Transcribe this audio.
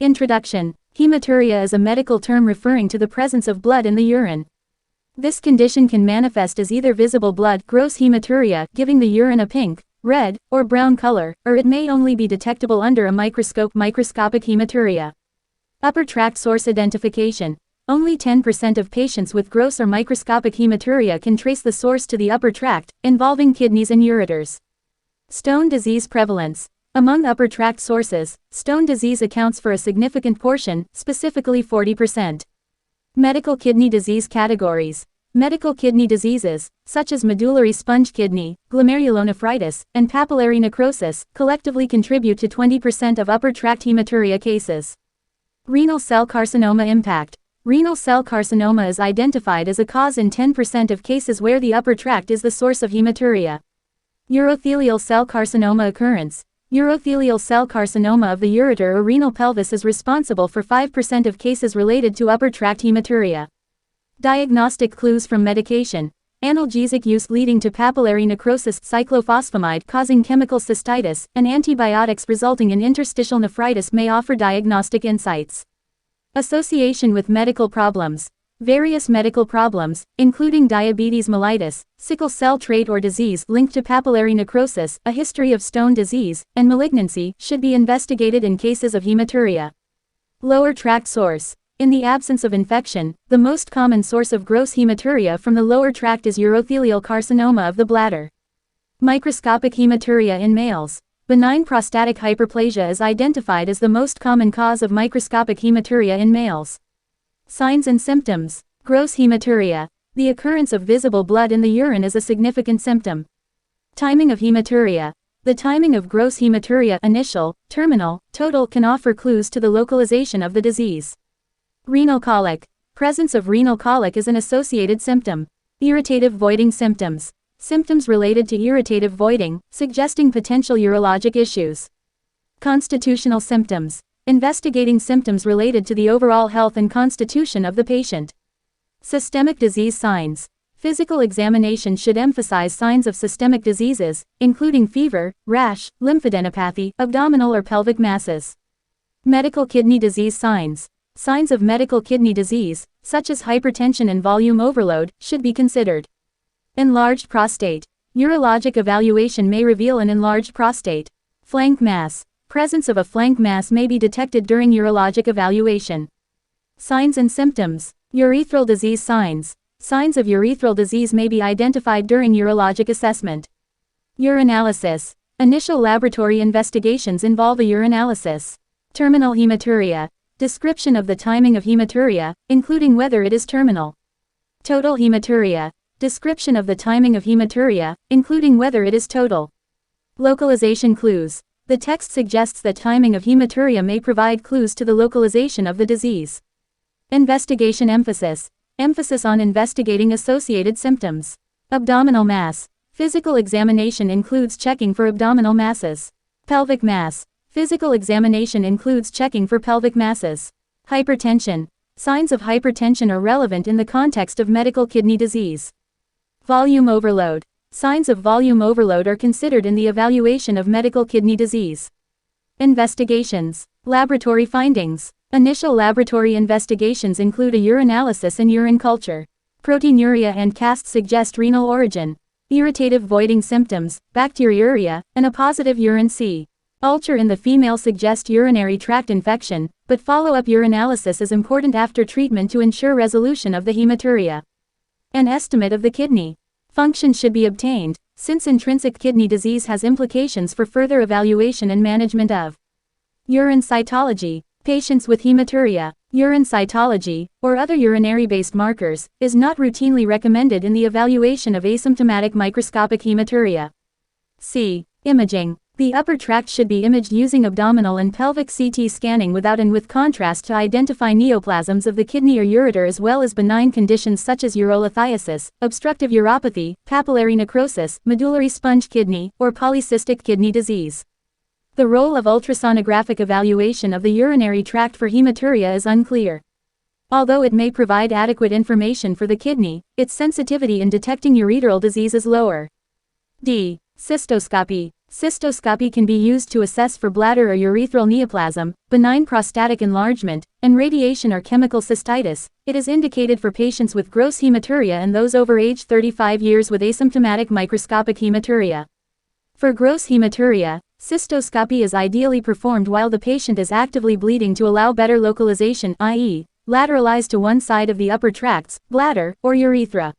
Introduction. Hematuria is a medical term referring to the presence of blood in the urine. This condition can manifest as either visible blood, gross hematuria, giving the urine a pink, red, or brown color, or it may only be detectable under a microscope, microscopic hematuria. Upper tract source identification. Only 10% of patients with gross or microscopic hematuria can trace the source to the upper tract, involving kidneys and ureters. Stone disease prevalence. Among upper tract sources, stone disease accounts for a significant portion, specifically 40%. Medical kidney disease categories. Medical kidney diseases, such as medullary sponge kidney, glomerulonephritis, and papillary necrosis, collectively contribute to 20% of upper tract hematuria cases. Renal cell carcinoma impact. Renal cell carcinoma is identified as a cause in 10% of cases where the upper tract is the source of hematuria. Urothelial cell carcinoma occurrence. Urothelial cell carcinoma of the ureter or renal pelvis is responsible for 5% of cases related to upper tract hematuria. Diagnostic clues from medication. Analgesic use leading to papillary necrosis, cyclophosphamide causing chemical cystitis, and antibiotics resulting in interstitial nephritis may offer diagnostic insights. Association with medical problems. Various medical problems, including diabetes mellitus, sickle cell trait or disease linked to papillary necrosis, a history of stone disease, and malignancy, should be investigated in cases of hematuria. Lower tract source. In the absence of infection, the most common source of gross hematuria from the lower tract is urothelial carcinoma of the bladder. Microscopic hematuria in males. Benign prostatic hyperplasia is identified as the most common cause of microscopic hematuria in males. Signs and symptoms. Gross hematuria. The occurrence of visible blood in the urine is a significant symptom. Timing of hematuria. The timing of gross hematuria, initial, terminal, total, can offer clues to the localization of the disease. Renal colic. Presence of renal colic is an associated symptom. Irritative voiding symptoms. Symptoms related to irritative voiding, suggesting potential urologic issues. Constitutional symptoms. Investigating symptoms related to the overall health and constitution of the patient. Systemic disease signs. Physical examination should emphasize signs of systemic diseases, including fever, rash, lymphadenopathy, abdominal or pelvic masses. Medical kidney disease signs. Signs of medical kidney disease, such as hypertension and volume overload, should be considered. Enlarged prostate. Urologic evaluation may reveal an enlarged prostate. Flank mass. Presence of a flank mass may be detected during urologic evaluation. Signs and symptoms. Urethral disease signs. Signs of urethral disease may be identified during urologic assessment. Urinalysis. Initial laboratory investigations involve a urinalysis. Terminal hematuria. Description of the timing of hematuria, including whether it is terminal. Total hematuria. Description of the timing of hematuria, including whether it is total. Localization clues. The text suggests that timing of hematuria may provide clues to the localization of the disease. Investigation emphasis. Emphasis on investigating associated symptoms. Abdominal mass. Physical examination includes checking for abdominal masses. Pelvic mass. Physical examination includes checking for pelvic masses. Hypertension. Signs of hypertension are relevant in the context of medical kidney disease. Volume overload. Signs of volume overload are considered in the evaluation of medical kidney disease. Investigations. Laboratory findings. Initial laboratory investigations include a urinalysis and urine culture. Proteinuria and casts suggest renal origin. Irritative voiding symptoms, bacteriuria, and a positive urine C. Culture in the female suggest urinary tract infection, but follow-up urinalysis is important after treatment to ensure resolution of the hematuria. An estimate of the kidney function should be obtained, since intrinsic kidney disease has implications for further evaluation and management of urine cytology. Patients with hematuria, urine cytology, or other urinary-based markers, is not routinely recommended in the evaluation of asymptomatic microscopic hematuria. C. Imaging. The upper tract should be imaged using abdominal and pelvic CT scanning without and with contrast to identify neoplasms of the kidney or ureter as well as benign conditions such as urolithiasis, obstructive uropathy, papillary necrosis, medullary sponge kidney, or polycystic kidney disease. The role of ultrasonographic evaluation of the urinary tract for hematuria is unclear. Although it may provide adequate information for the kidney, its sensitivity in detecting urethral disease is lower. D. Cystoscopy. Cystoscopy can be used to assess for bladder or urethral neoplasm, benign prostatic enlargement, and radiation or chemical cystitis. It is indicated for patients with gross hematuria and those over age 35 years with asymptomatic microscopic hematuria. For gross hematuria, cystoscopy is ideally performed while the patient is actively bleeding to allow better localization, i.e., lateralized to one side of the upper tracts, bladder, or urethra.